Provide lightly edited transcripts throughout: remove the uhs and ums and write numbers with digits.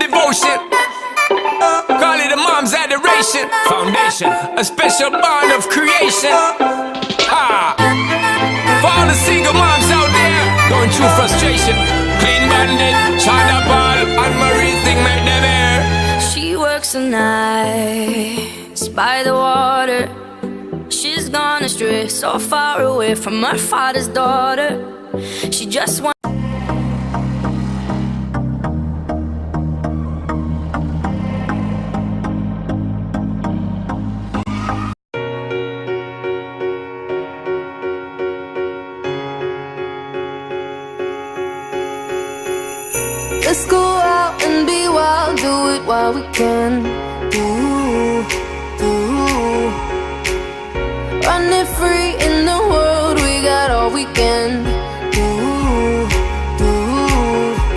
devotion. Call it a mom's adoration. Foundation, a special bond of creation. Ah, for all the single moms out there going through frustration. Clean Bandit, China Ball, and Marie thing make them air. She works the nights by the water. She's gone astray, so far away from her father's daughter. She just wants. Let's go out and be wild, do it while we can. Running free in the world, we got all we can.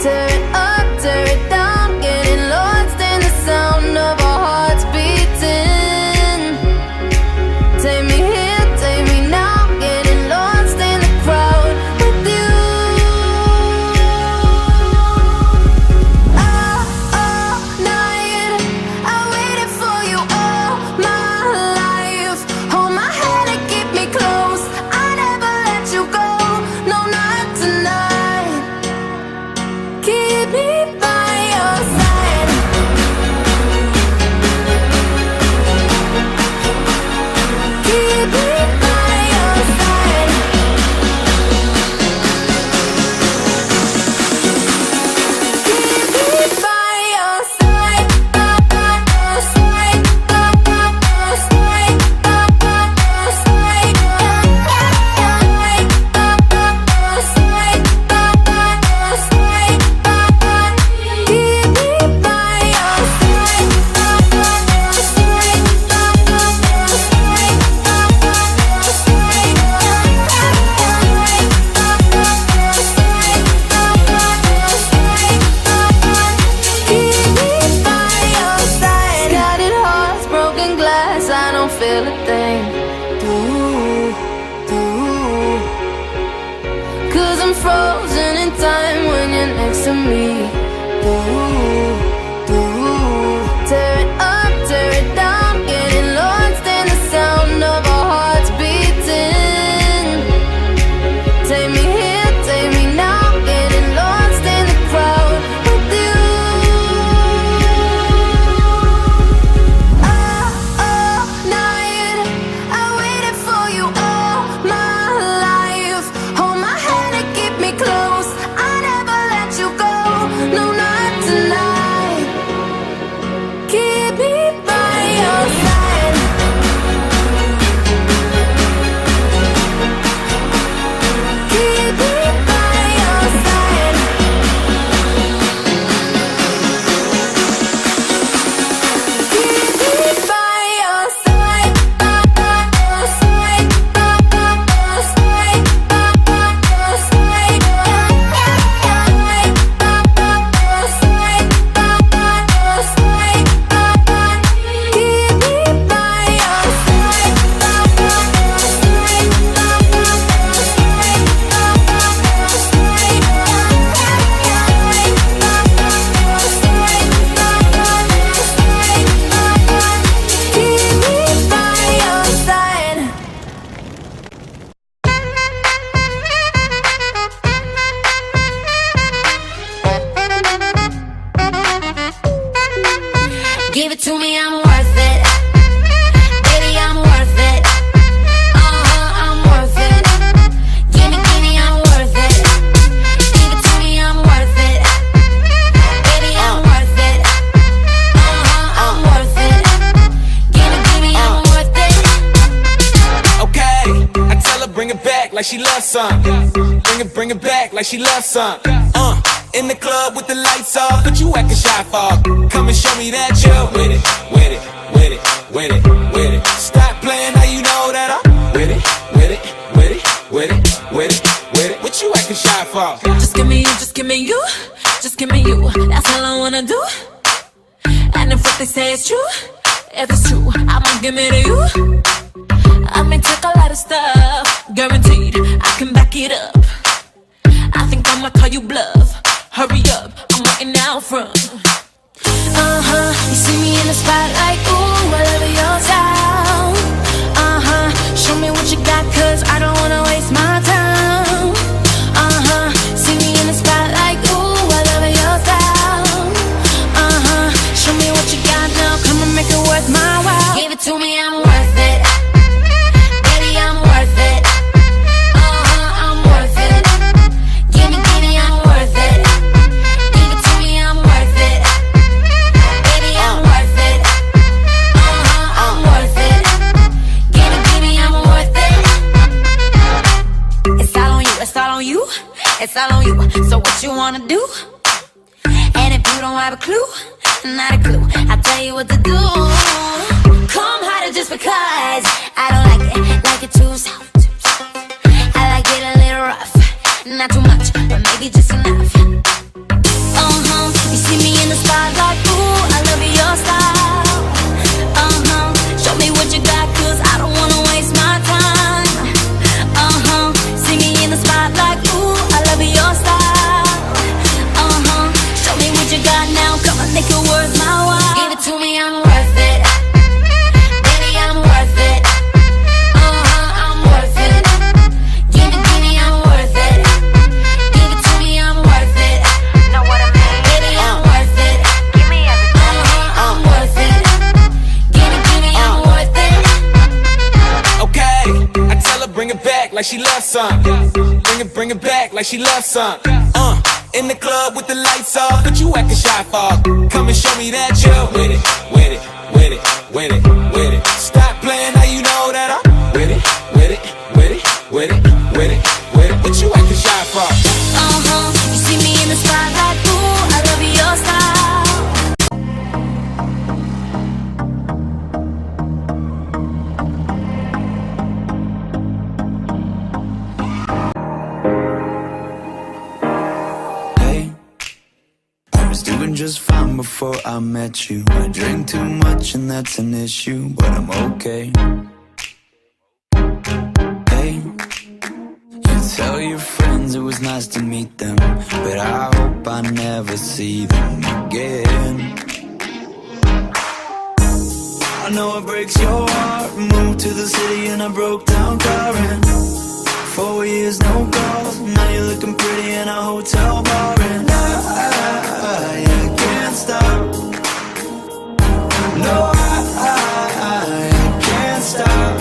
Tear it up, tear it down, getting lost in the sound of our hearts beating. Take me here, take me now, getting lost in the crowd with you. All night, I waited for you all my life. Hold my hand and keep me close, I never let you go, no, not tonight. Keep me by your side. Keep me by your side. Keep me by your side. Scattered hearts, broken glass, I don't feel a thing. Cause I'm frozen in time when you're next to me. Tear it up, tear it down, getting lost in the sound of our hearts beating. Take me here, take me now, getting lost in the crowd with you. All night, I waited for you all my life. Hold my hand and keep me close, I never let you go, no, not tonight. Keep me by your side. Keep me by your side. Keep me by your side. Keep me by your side. Give it to me, I'm worth it. Baby, I'm worth it. I'm worth it. Give me, I'm worth it. Give it to me, I'm worth it. Baby, I'm worth it. I'm worth it. Give me, I'm worth it. Okay, I tell her bring it back like she loves some. Bring it back like she loves some. In the club with the lights off, but you acting shy for. Come and show me that you're with it, with it, with it, with it, with it. Stop playing, how you know that I'm with it, with it, with it, with it, with it, with it. What you acting shy for? Just give me you, just give me you, just give me you. That's all I wanna do. And if what they say is true, if it's true, I'ma give it to you. I may take a lot of stuff, guaranteed I can back it up. I think I'ma call you bluff. Hurry up, I'm waiting out front. You see me in the spotlight, ooh, I love your style. Show me what you got, cause I don't wanna waste my time. See me in the spotlight, ooh, I love your style. Show me what you got now, come and make it worth my while. Give it to me, I'm worth it. Baby, I'm worth it. I'm worth it. Give me, I'm worth it. Give it to me, I'm worth it. Baby, I'm worth it. I'm worth it. Give me, I'm worth it. It's all on you, it's all on you, it's all on you. So what you wanna do? And if you don't have a clue, not a clue, I'll tell you what to do. Come harder just because I don't like it too soft. I like it a little rough, not too much, but maybe just enough. You see me in the spotlight, ooh, I love your style. Show me what you got, cause I don't wanna waste my time. See me in the spotlight, ooh, I love your style. Show me what you got now, come on, make it worth my while. Give it to me, I'm worth it. Baby, I'm worth it. I'm worth it. Give me, I'm worth it. Give it to me, I'm worth it. Know what I mean? Baby, I'm worth it. Give me everything. I'm worth it. Give me, I'm worth it. Okay, I tell her bring it back like she loves some. Bring it back like she loves some. In the club with the lights off, but you acting shy for. Come and show me that you're with it, with it, with it, with it, with it. Stop playing, now you know that I'm with it, with it, with it, with it, with it, with it. What you acting shy for? You see me in the spotlight, ooh, I love your style. Hey, I was doing just fine before I met you. I drink too much and that's an issue, but I'm okay. Hey, you tell your friends it was nice to meet them, but I hope I never see them again. I know it breaks your heart. Moved to the city and I broke down crying. 4 years, no calls. Now you're looking pretty in a hotel bar, and I can't stop. No, I can't stop.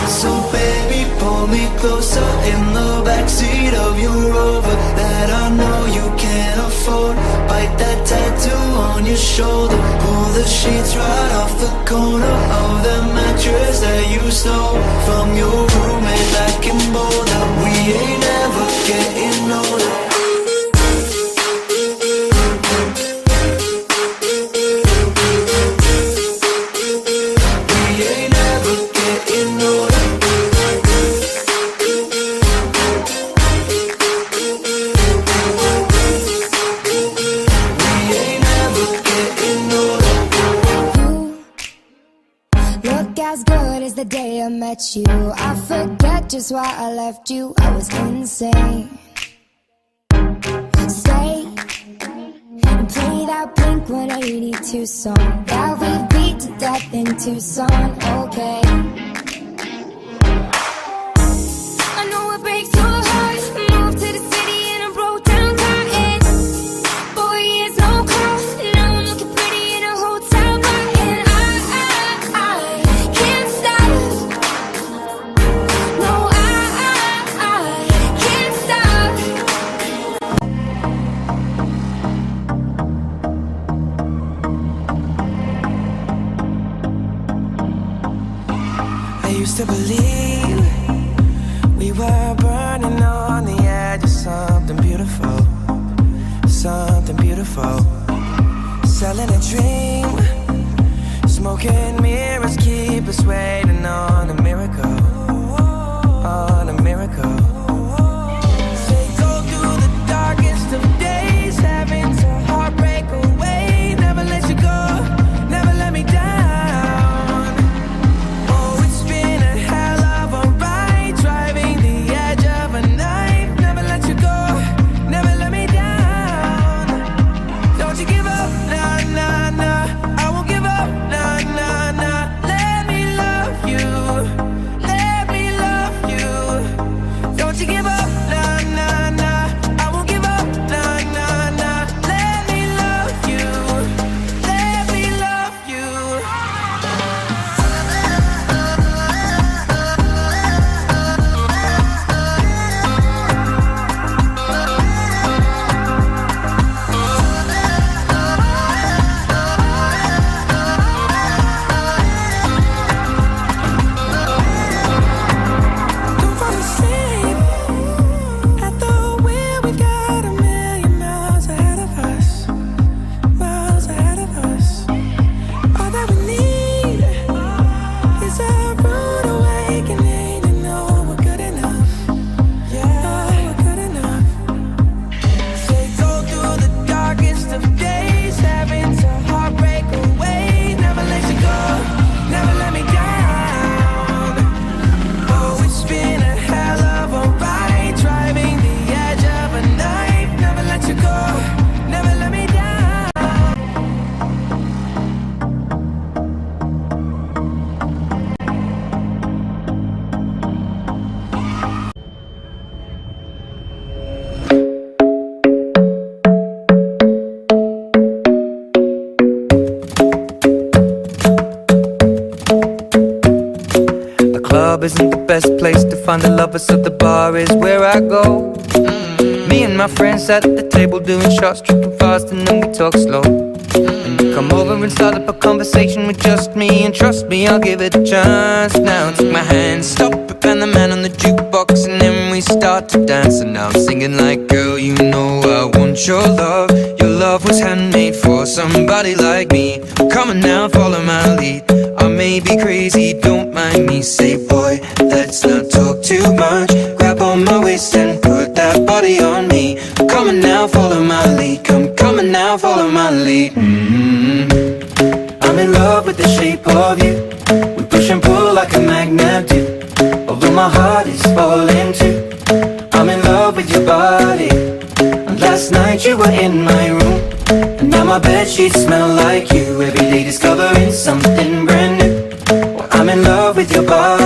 So baby, pull me closer in the backseat of your Rover that I know you can't afford. Bite that tattoo on your shoulder. Pull the sheets right off the corner of the mattress that you stole from your roommate back in Boulder. We ain't ever getting older. The day I met you, I forget just why I left you. I was insane. Stay and play that Blink-182 song that we beat to death in Tucson. Okay, I know it breaks your heart. Moved to the city and I broke down crying. 4 years, no calls. Now I'm looking pretty in a hotel bar, and I can't stop. No, I can't stop. I used to believe we were burning on the edge of something beautiful, something beautiful. Selling a dream, smoking mirrors keep us waiting on a miracle, on a miracle. Say go through the darkest of days, having to heartbreak away. Never let you go, never let me down. Oh, it's been a hell of a ride, driving the edge of a knife. Never let you go, never let me down. Don't you give up. bar is where I go. Me and my friends at the table doing shots, tripping fast, and then we talk slow. And you come over and start up a conversation with just me, and trust me, I'll give it a chance. Now take my hand, stop it, and the man on the jukebox, and then we start to dance. And now I'm singing like, girl, you know I want your love. Your love was handmade for somebody like me. Come on now, follow my lead. I may be crazy, don't mind me. Say, boy, let's not talk too much. Grab on my waist and put that body on me. Come on now, follow my lead. Come on now, follow my lead. I'm in love with the shape of you. We push and pull like a magnet do. Although my heart is falling too. I'm in love with your body. And last night you were in my room, and now my bedsheets smell like you. Every day discovering something brand new. Well, I'm in love with your body.